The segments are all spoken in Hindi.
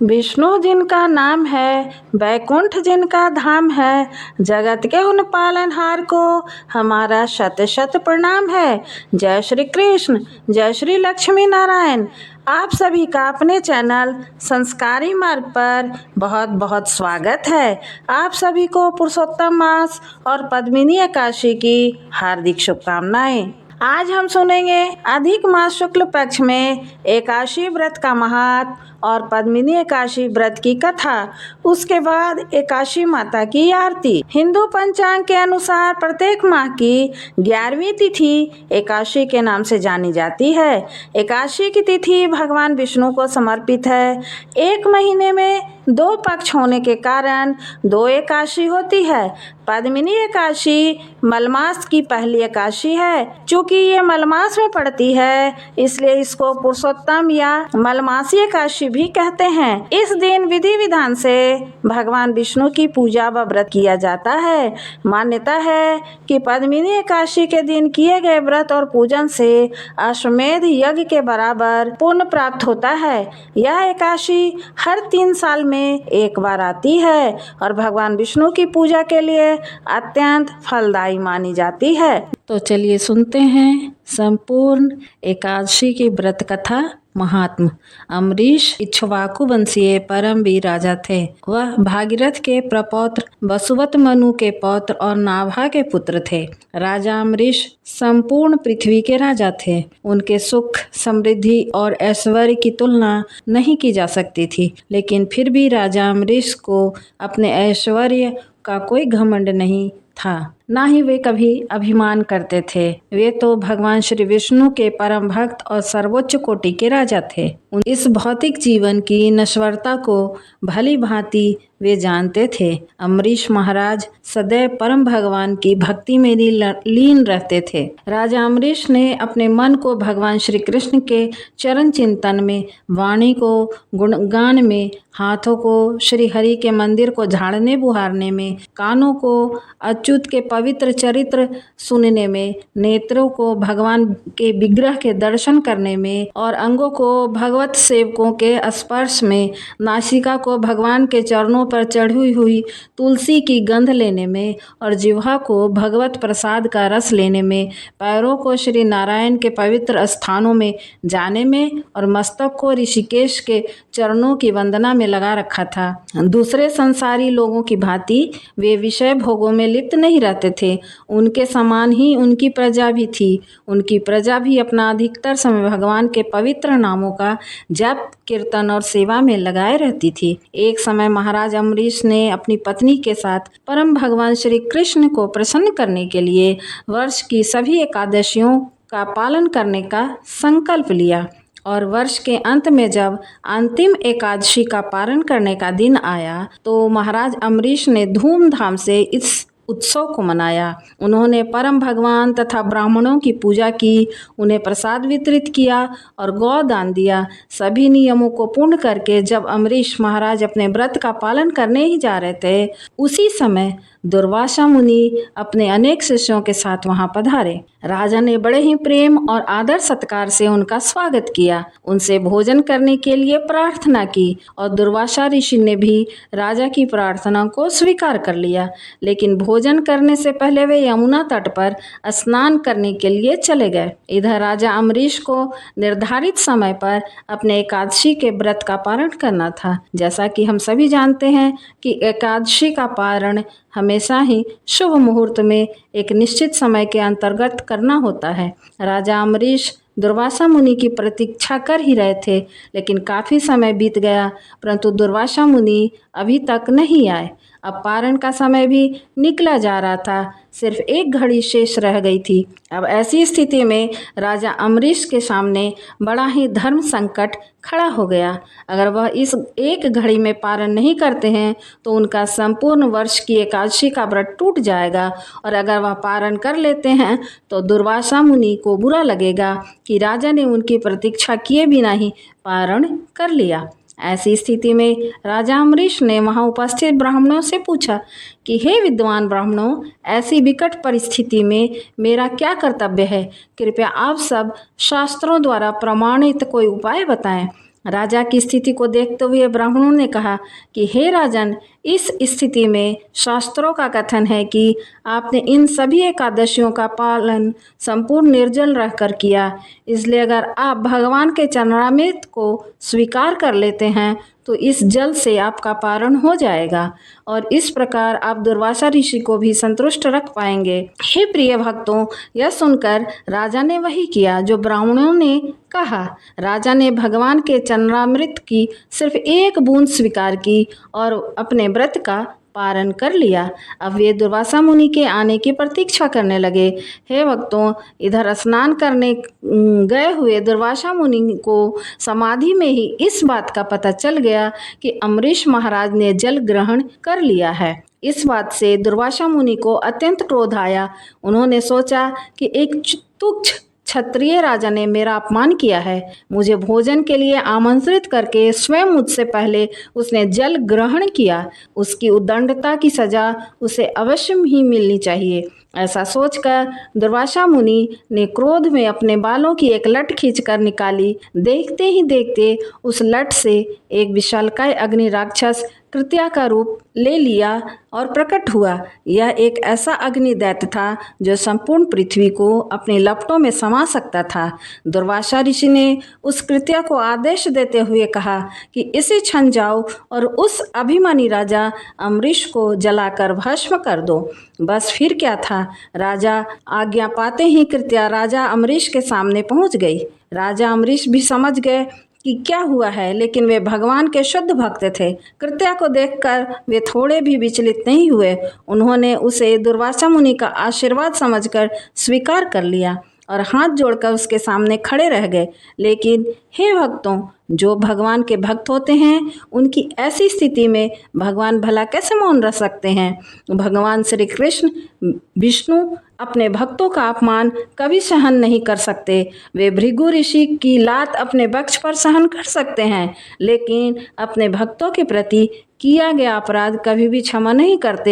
विष्णु जिनका नाम है, वैकुंठ जिनका धाम है, जगत के उन पालनहार को हमारा शत शत प्रणाम है। जय श्री कृष्ण, जय श्री लक्ष्मी नारायण। आप सभी का अपने चैनल संस्कारी मार्ग पर बहुत बहुत स्वागत है। आप सभी को पुरुषोत्तम मास और पद्मिनी एकादशी की हार्दिक शुभकामनाएं। आज हम सुनेंगे अधिक मास शुक्ल पक्ष में एकादशी व्रत का महात्म और पद्मिनी एकादशी व्रत की कथा। उसके बाद एकादशी माता की आरती। हिंदू पंचांग के अनुसार प्रत्येक माह की 11वीं तिथि एकादशी के नाम से जानी जाती है। एकादशी की तिथि भगवान विष्णु को समर्पित है। एक महीने में 2 पक्ष होने के कारण 2 एकादशी होती है। पद्मिनी एकादशी मलमास की पहली एकादशी है। चूँकि ये मलमास में पड़ती है, इसलिए इसको पुरुषोत्तम या मलमासी एकादशी भी कहते हैं। इस दिन विधि विधान से भगवान विष्णु की पूजा व व्रत किया जाता है। मान्यता है कि पद्मिनी एकादशी के दिन किए गए व्रत और पूजन से अश्वमेध यज्ञ के बराबर पुण्य प्राप्त होता है। यह एकादशी हर 3 साल में एक बार आती है और भगवान विष्णु की पूजा के लिए अत्यंत फलदायी मानी जाती है। तो चलिए सुनते हैं संपूर्ण एकादशी की व्रत कथा। महात्म। अम्बरीश इक्ष्वाकु वंशीय परमवीर राजा थे। वह भागीरथ के प्रपौत्र, वसुवत मनु के पौत्र और नाभा के पुत्र थे। राजा अम्बरीश संपूर्ण पृथ्वी के राजा थे। उनके सुख, समृद्धि और ऐश्वर्य की तुलना नहीं की जा सकती थी, लेकिन फिर भी राजा अम्बरीश को अपने ऐश्वर्य का कोई घमंड नहीं था, ना ही वे कभी अभिमान करते थे। वे तो भगवान श्री विष्णु के परम भक्त और सर्वोच्च कोटि के राजा थे। इस भौतिक जीवन की नश्वरता को भली भांति वे जानते थे। अम्बरीश महाराज सदैव परम भगवान की भक्ति में लीन रहते थे। राजा अम्बरीश ने अपने मन को भगवान श्री कृष्ण के चरण चिंतन में, वाणी को गुणगान में, हाथों को श्री हरि के मंदिर को झाड़ने बुहारने में, कानों को अच्युत के पवित्र चरित्र सुनने में, नेत्रों को भगवान के विग्रह के दर्शन करने में और अंगों को भगवत सेवकों के स्पर्श में, नासिका को भगवान के चरणों पर चढ़ी हुई तुलसी की गंध लेने में और जिह्वा को भगवत प्रसाद का रस लेने में, पैरों को श्री नारायण के पवित्र स्थानों में जाने में और मस्तक को ऋषिकेश के चरणों की वंदना में लगा रखा था। दूसरे संसारी लोगों की भांति वे विषय भोगों में लिप्त नहीं रहते थे। उनके समान ही उनकी प्रजा भी थी। उनकी प्रजा भी अपना अधिकतर समय भगवान के पवित्र नामों का जप, कीर्तन और सेवा में लगाए रहती थी। एक समय महाराज अम्बरीश ने अपनी पत्नी के साथ परम भगवान श्री कृष्ण को प्रसन्न करने के लिए वर्ष की सभी एकादशियों का पालन करने का संकल्प लिया और वर्ष के अंत में जब अंतिम एकादशी का पारण करने का दिन आया तो महाराज अम्बरीश ने धूमधाम से इस उत्सव को मनाया। उन्होंने परम भगवान तथा ब्राह्मणों की पूजा की, उन्हें प्रसाद वितरित किया और गौ दान दिया। सभी नियमों को पूर्ण करके जब अम्बरीश महाराज अपने व्रत का पालन करने ही जा रहे थे, उसी समय दुर्वासा मुनि अपने अनेक शिष्यों के साथ वहां पधारे। राजा ने बड़े ही प्रेम और आदर सत्कार से उनका स्वागत किया, उनसे भोजन करने के लिए प्रार्थना की और दुर्वासा ऋषि ने भी राजा की प्रार्थना को स्वीकार कर लिया। लेकिन भोजन करने से पहले वे यमुना तट पर स्नान करने के लिए चले गए। इधर राजा अम्बरीश को निर्धारित समय पर अपने एकादशी के व्रत का पारण करना था। जैसा कि हम सभी जानते हैं कि एकादशी का पारण हमेशा ही शुभ मुहूर्त में एक निश्चित समय के अंतर्गत करना होता है। राजा अम्बरीश दुर्वासा मुनि की प्रतीक्षा कर ही रहे थे, लेकिन काफ़ी समय बीत गया परंतु दुर्वासा मुनि अभी तक नहीं आए। अब पारण का समय भी निकला जा रहा था, सिर्फ एक घड़ी शेष रह गई थी। अब ऐसी स्थिति में राजा अम्बरीश के सामने बड़ा ही धर्म संकट खड़ा हो गया। अगर वह इस एक घड़ी में पारण नहीं करते हैं तो उनका संपूर्ण वर्ष की एकादशी का व्रत टूट जाएगा, और अगर वह पारण कर लेते हैं तो दुर्वासा मुनि को बुरा लगेगा कि राजा ने उनकी प्रतीक्षा किए बिना ही पारण कर लिया। ऐसी स्थिति में राजा अम्बरीश ने वहां उपस्थित ब्राह्मणों से पूछा कि हे विद्वान ब्राह्मणों, ऐसी विकट परिस्थिति में मेरा क्या कर्तव्य है? कृपया आप सब शास्त्रों द्वारा प्रमाणित कोई उपाय बताएं। राजा की स्थिति को देखते हुए ब्राह्मणों ने कहा कि हे राजन, इस स्थिति में शास्त्रों का कथन है कि आपने इन सभी एकादशियों का पालन संपूर्ण निर्जल रहकर किया। इसलिए अगर आप भगवान के चरणामृत को स्वीकार कर लेते हैं तो इस जल से आपका पारण हो जाएगा और इस प्रकार आप दुर्वासा ऋषि को भी संतुष्ट रख पाएंगे। हे प्रिय भक्तों, यह सुनकर राजा ने वही किया जो ब्राह्मणों ने कहा। राजा ने भगवान के चरणामृत की सिर्फ एक बूंद स्वीकार की और अपने व्रत का पारण कर लिया। अब वे दुर्वासा मुनि के आने की प्रतीक्षा करने लगे। हे भक्तों, इधर स्नान करने गए हुए दुर्वासा मुनि को समाधि में ही इस बात का पता चल गया कि अम्बरीश महाराज ने जल ग्रहण कर लिया है। इस बात से दुर्वासा मुनि को अत्यंत क्रोध आया। उन्होंने सोचा कि एक तुच्छ क्षत्रिय राजा ने मेरा अपमान किया है। मुझे भोजन के लिए आमंत्रित करके स्वयं मुझसे पहले उसने जल ग्रहण किया। उसकी उद्दंडता की सजा उसे अवश्य ही मिलनी चाहिए। ऐसा सोचकर दुर्वासा मुनि ने क्रोध में अपने बालों की एक लट खींचकर निकाली। देखते ही देखते उस लट से एक विशालकाय अग्नि राक्षस कृत्या का रूप ले लिया और प्रकट हुआ। यह एक ऐसा अग्निदैत्य था जो संपूर्ण पृथ्वी को अपनी लपटों में समा सकता था। दुर्वासा ऋषि ने उस कृत्या को आदेश देते हुए कहा कि इसे छन जाओ और उस अभिमानी राजा अम्बरीश को जलाकर भस्म कर दो। बस फिर क्या था, राजा आज्ञा पाते ही कृत्या राजा अम्बरीश के सामने पहुंच गई। राजा अम्बरीश भी समझ गए कि क्या हुआ है, लेकिन वे भगवान के शुद्ध भक्त थे। कृत्या को देखकर वे थोड़े भी विचलित नहीं हुए। उन्होंने उसे दुर्वासा मुनि का आशीर्वाद समझकर स्वीकार कर लिया और हाथ जोड़कर उसके सामने खड़े रह गए। लेकिन हे भक्तों, जो भगवान के भक्त होते हैं उनकी ऐसी स्थिति में भगवान भला कैसे मौन रह सकते हैं। भगवान श्री कृष्ण विष्णु अपने भक्तों का अपमान कभी सहन नहीं कर सकते। वे भृगु ऋषि की लात अपने वक्ष पर सहन कर सकते हैं, लेकिन अपने भक्तों के प्रति किया गया अपराध कभी भी क्षमा नहीं करते।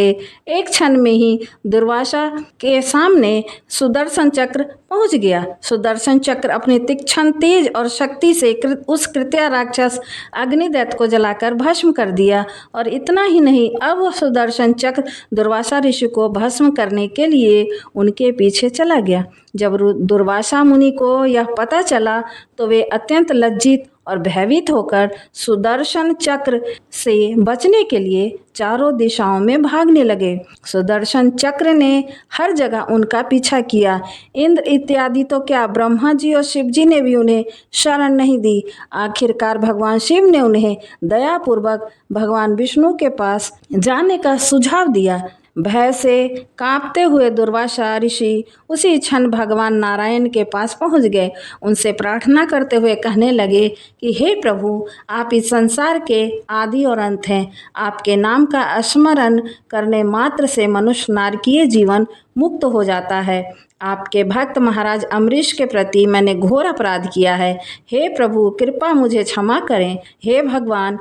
एक क्षण में ही दुर्वासा के सामने सुदर्शन चक्र पहुंच गया। सुदर्शन चक्र अपनी तीक्ष्ण तेज और शक्ति से उस कृत्या राक्षस अग्निदैत्य को जलाकर भस्म कर दिया। और इतना ही नहीं, अब वह सुदर्शन चक्र दुर्वासा ऋषि को भस्म करने के लिए उनके पीछे चला गया। जब दुर्वासा मुनि को यह पता चला तो वे अत्यंत लज्जित और भयभीत होकर सुदर्शन चक्र से बचने के लिए चारों दिशाओं में भागने लगे। सुदर्शन चक्र ने हर जगह उनका पीछा किया। इंद्र इत्यादि तो क्या, ब्रह्मा जी और शिव जी ने भी उन्हें शरण नहीं दी। आखिरकार भगवान शिव ने उन्हें दयापूर्वक भगवान विष्णु के पास जाने का सुझाव दिया। भय से कांपते हुए दुर्वासा ऋषि उसी क्षण भगवान नारायण के पास पहुंच गए। उनसे प्रार्थना करते हुए कहने लगे कि हे प्रभु, आप इस संसार के आदि और अंत हैं। आपके नाम का स्मरण करने मात्र से मनुष्य नारकीय जीवन मुक्त हो जाता है। आपके भक्त महाराज अम्बरीश के प्रति मैंने घोर अपराध किया है। हे प्रभु, कृपा मुझे क्षमा करें। हे भगवान,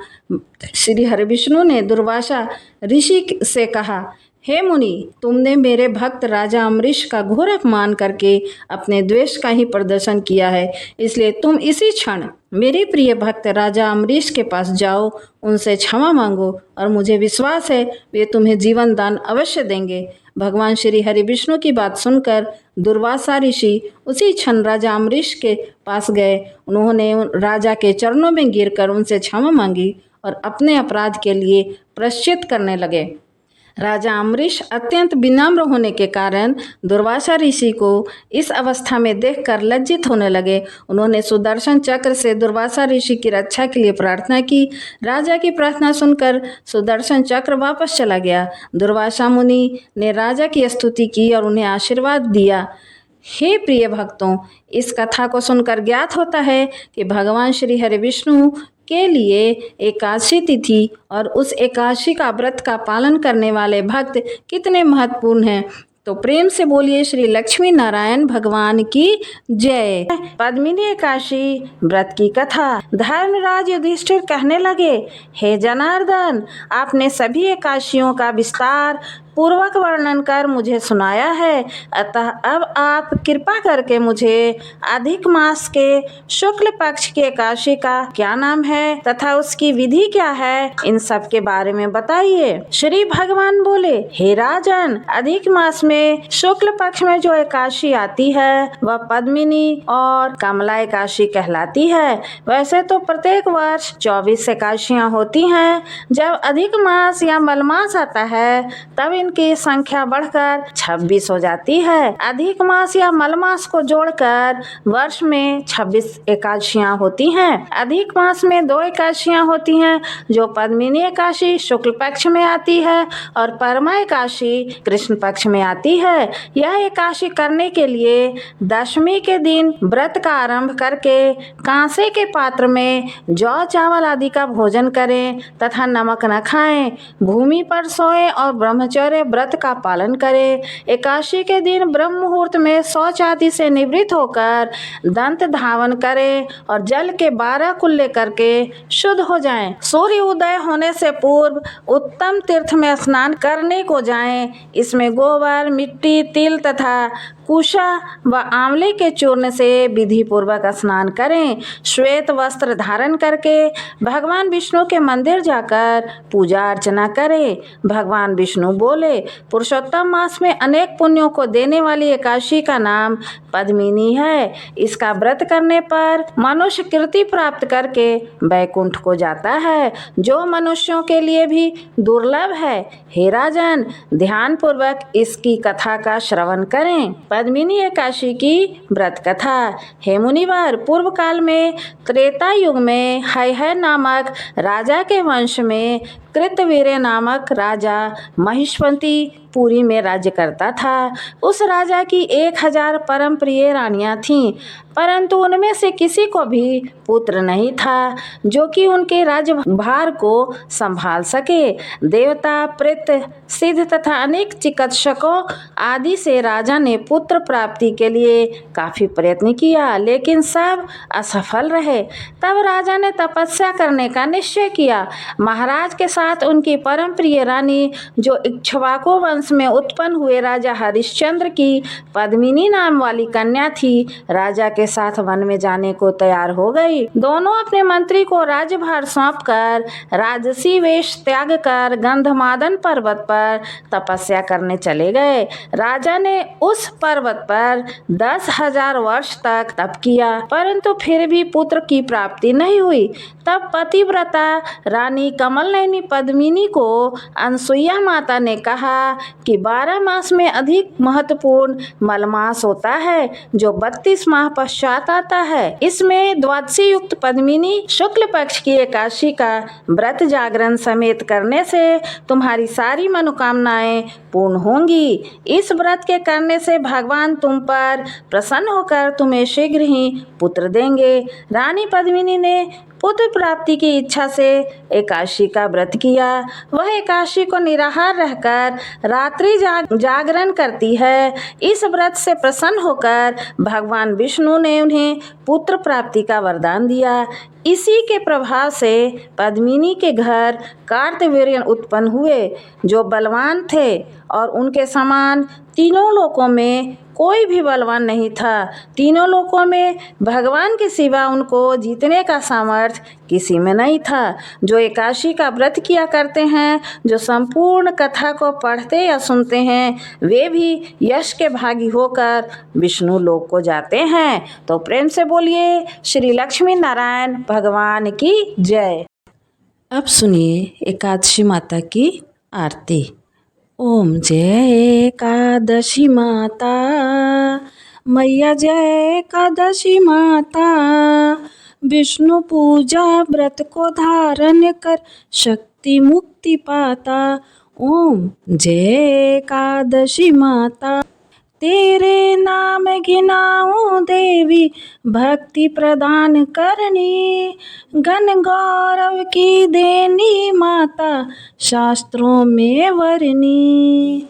श्री हरिविष्णु ने दुर्वासा ऋषि से कहा, हे मुनि, तुमने मेरे भक्त राजा अम्बरीश का घोर अपमान करके अपने द्वेष का ही प्रदर्शन किया है। इसलिए तुम इसी क्षण मेरे प्रिय भक्त राजा अम्बरीश के पास जाओ, उनसे क्षमा मांगो और मुझे विश्वास है वे तुम्हें जीवन दान अवश्य देंगे। भगवान श्री हरि विष्णु की बात सुनकर दुर्वासा ऋषि उसी क्षण राजा अम्बरीश के पास गए। उन्होंने राजा के चरणों में गिरकर उनसे क्षमा मांगी और अपने अपराध के लिए प्रायश्चित करने लगे। राजा अम्बरीश अत्यंत विनम्र होने के कारण दुर्वासा ऋषि को इस अवस्था में देखकर लज्जित होने लगे। उन्होंने सुदर्शन चक्र से दुर्वासा ऋषि की रक्षा के लिए प्रार्थना की। राजा की प्रार्थना सुनकर सुदर्शन चक्र वापस चला गया। दुर्वासा मुनि ने राजा की स्तुति की और उन्हें आशीर्वाद दिया। हे प्रिय भक्तों, इस कथा को सुनकर ज्ञात होता है कि भगवान श्री हरि विष्णु के लिए एकादशी तिथि और उस एकादशी का व्रत का पालन करने वाले भक्त कितने महत्वपूर्ण हैं। तो प्रेम से बोलिए श्री लक्ष्मी नारायण भगवान की जय। पद्मिनी एकादशी व्रत की कथा। धर्मराज युधिष्ठिर कहने लगे, हे जनार्दन, आपने सभी एकादशियों का विस्तार पूर्वक वर्णन कर मुझे सुनाया है। अतः अब आप कृपा करके मुझे अधिक मास के शुक्ल पक्ष की एकादशी का क्या नाम है तथा उसकी विधि क्या है, इन सब के बारे में बताइए। श्री भगवान बोले, हे राजन, अधिक मास में शुक्ल पक्ष में जो एकादशी आती है वह पद्मिनी और कमला एकादशी कहलाती है। वैसे तो प्रत्येक वर्ष 24 एकादशियां होती हैं। जब अधिक मास या मलमास आता है तब इनकी संख्या बढ़कर 26 हो जाती है। अधिक मास या मलमास को जोड़कर वर्ष में 26 एकादशियां होती हैं। अधिक मास में 2 एकादशियां होती हैं, जो पद्मिनी एकादशी शुक्ल पक्ष में आती है और परमा एकादशी कृष्ण पक्ष में आती है। यह एकादशी करने के लिए दशमी के दिन व्रत का आरंभ करके कांसे के पात्र में जौ चावल आदि का भोजन करें तथा नमक न खाएं, भूमि पर सोएं और ब्रह्मचर्य व्रत का पालन करें। एकादशी के दिन ब्रह्म मुहूर्त में शौच आदि से निवृत्त होकर दंत धावन करें और जल के 12 कुल्ले करके शुद्ध हो जाएं। सूर्य उदय होने से पूर्व उत्तम तीर्थ में स्नान करने को जाएं। इसमें गोबर, मिट्टी, तिल तथा कुशा व आंवले के चूर्ण से विधि पूर्वक स्नान करें। श्वेत वस्त्र धारण करके भगवान विष्णु के मंदिर जाकर पूजा अर्चना करें। भगवान विष्णु बोले, पुरुषोत्तम मास में अनेक पुण्यों को देने वाली एकादशी का नाम पद्मिनी है। इसका व्रत करने पर मनुष्य कीर्ति प्राप्त करके वैकुंठ को जाता है, जो मनुष्यों के लिए भी दुर्लभ है। हे राजन, ध्यान पूर्वक इसकी कथा का श्रवण करें। पद्मिनी एकादशी की व्रत कथा। हे मुनिवर, पूर्व काल में त्रेता युग में हय नामक राजा के वंश में कृतवीर्य नामक राजा महिष्मती पुरी में राज्य करता था। उस राजा की 1000 परम प्रिय रानियां थीं, परंतु उनमें से किसी को भी पुत्र नहीं था जो कि उनके राज्यभार को संभाल सके। देवता, प्रेत, सिद्ध तथा अनेक चिकित्सकों आदि से राजा ने पुत्र प्राप्ति के लिए काफी प्रयत्न किया, लेकिन सब असफल रहे। तब राजा ने तपस्या करने का निश्चय किया। महाराज के साथ उनकी परम प्रिय रानी, जो इक्ष्वाकु वंश में उत्पन्न हुए राजा हरिश्चंद्र की पद्मिनी नाम वाली कन्या थी, राजा के साथ वन में जाने को तैयार हो गई। दोनों अपने मंत्री को राज्यभार सौंपकर राजसी वेश त्याग कर गंधमादन पर्वत पर तपस्या करने चले गए। राजा ने उस पर्वत पर 10,000 वर्ष तक तप किया, परंतु फिर भी पुत्र की प्राप्ति नहीं हुई। तब पतिव्रता रानी कमलनयनी पद्मिनी को अनसुईया माता ने कहा कि 12 मास में अधिक महत्वपूर्ण मलमास होता है, जो 32 माह पश्चात आता है। इसमें द्वादशी युक्त पद्मिनी शुक्ल पक्ष की एकादशी का व्रत जागरण समेत करने से तुम्हारी सारी मनोकामनाएं पूर्ण होंगी। इस व्रत के करने से भगवान तुम पर प्रसन्न होकर तुम्हें शीघ्र ही पुत्र देंगे। रानी पद्मिनी ने पुत्र प्राप्ति की इच्छा से एकादशी का व्रत किया। वह एकादशी को निराहार रहकर रात्रि जागरण करती है। इस व्रत से प्रसन्न होकर भगवान विष्णु ने उन्हें पुत्र प्राप्ति का वरदान दिया। इसी के प्रभाव से पद्मिनी के घर कार्तवीर्य उत्पन्न हुए, जो बलवान थे और उनके समान तीनों लोकों में कोई भी बलवान नहीं था। तीनों लोकों में भगवान के सिवा उनको जीतने का सामर्थ्य किसी में नहीं था। जो एकादशी का व्रत किया करते हैं, जो संपूर्ण कथा को पढ़ते या सुनते हैं, वे भी यश के भागी होकर विष्णु लोक को जाते हैं। तो प्रेम से बोलिए श्री लक्ष्मी नारायण भगवान की जय। अब सुनिए एकादशी माता की आरती। ओम जय एकादशी माता, मैया जय एकादशी माता। विष्णु पूजा व्रत को धारण कर शक्ति मुक्ति पाता। ओम जय एकादशी माता। तेरे नाम गिनाऊं देवी भक्ति प्रदान करनी, गण गौरव की देनी माता शास्त्रों में वर्णी।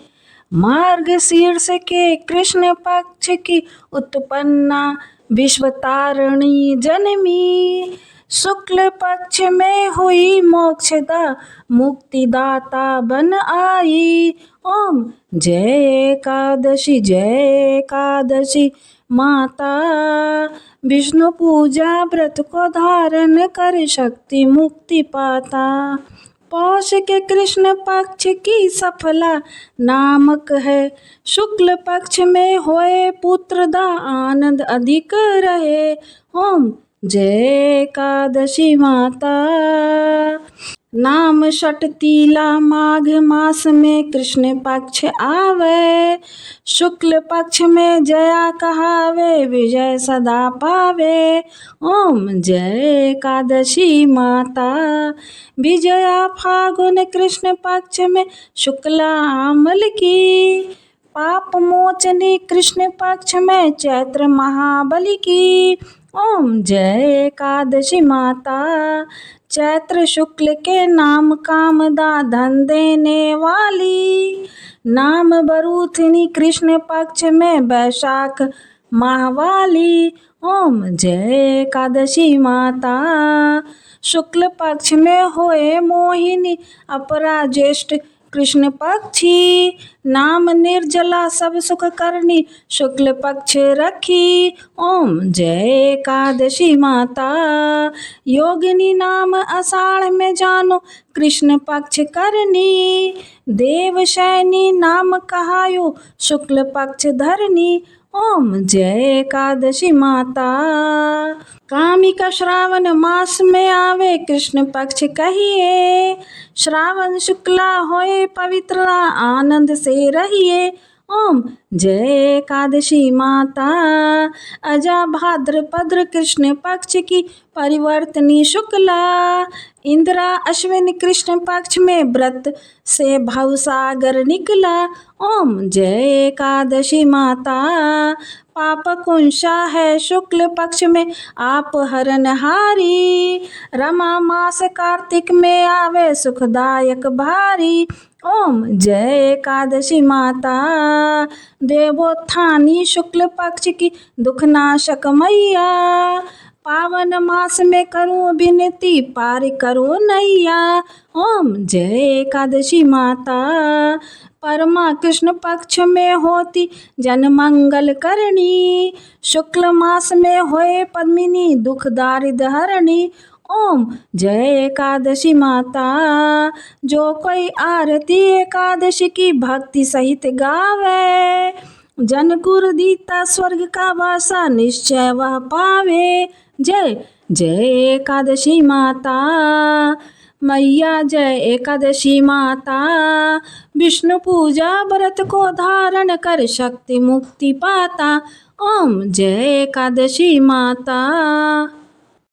मार्गशीर्ष के कृष्ण पक्ष की उत्पन्ना विश्वतारिणी जनमी, शुक्ल पक्ष में हुई मोक्षदा मुक्तिदाता बन आई। ओम जय एकादशी माता। विष्णु पूजा व्रत को धारण कर शक्ति मुक्ति पाता। पौष के कृष्ण पक्ष की सफला नामक है। शुक्ल पक्ष में होए पुत्रदा आनंद अधिक रहे। ओम जय एकादशी माता। नाम षटतीला माघ मास में कृष्ण पक्ष आवे। शुक्ल पक्ष में जया कहावे विजय सदा पावे। ओम जय एकादशी माता। विजया फागुन कृष्ण पक्ष में शुक्ला अमल की। पाप मोचनी कृष्ण पक्ष में चैत्र महाबली की। ओम जय एकादशी माता। चैत्र शुक्ल के नाम कामदा धन देने वाली। नाम बरूथनी कृष्ण पक्ष में वैशाख माहवाली। ओम जय एकादशी माता। शुक्ल पक्ष में होए मोहिनी अपरा ज्येष्ठ कृष्ण पक्षी। नाम निर्जला सब सुख करनी शुक्ल पक्ष रखी। ओम जय एकादशी माता। योगिनी नाम आषाढ़ में जानो कृष्ण पक्ष करनी। देवशैनी नाम कहायो शुक्ल पक्ष धरनी। ओम जय एकादशी माता। कामिका श्रावण मास में आवे कृष्ण पक्ष कहिए। श्रावण शुक्ला होए पवित्र आनंद से रहिए। ओम जय एकादशी माता। अजा भाद्रपद्र कृष्ण पक्ष की परिवर्तनी शुक्ला। इंदिरा अश्विन कृष्ण पक्ष में व्रत से भवसागर निकला। ओम जय एकादशी माता। पाप कुंशा है शुक्ल पक्ष में आप हरनहारी। रमा मास कार्तिक में आवे सुखदायक भारी। ओम जय एकादशी माता। देवोत्थानी शुक्ल पक्ष की दुखनाशक मैया। पावन मास में करूं विनती पार करो नैया। ओम जय एकादशी माता। परमा कृष्ण पक्ष में होती जन मंगल करनी। शुक्ल मास में होए पद्मिनी दुख दारिद्र हरणी। ओम जय एकादशी माता। जो कोई आरती एकादशी की भक्ति सहित गावे। जन गुरु दीता स्वर्ग का वासा निश्चय वह पावे। जय जय एकादशी माता। मैया जय एकादशी माता। विष्णु पूजा व्रत को धारण कर शक्ति मुक्ति पाता। ओम जय एकादशी माता।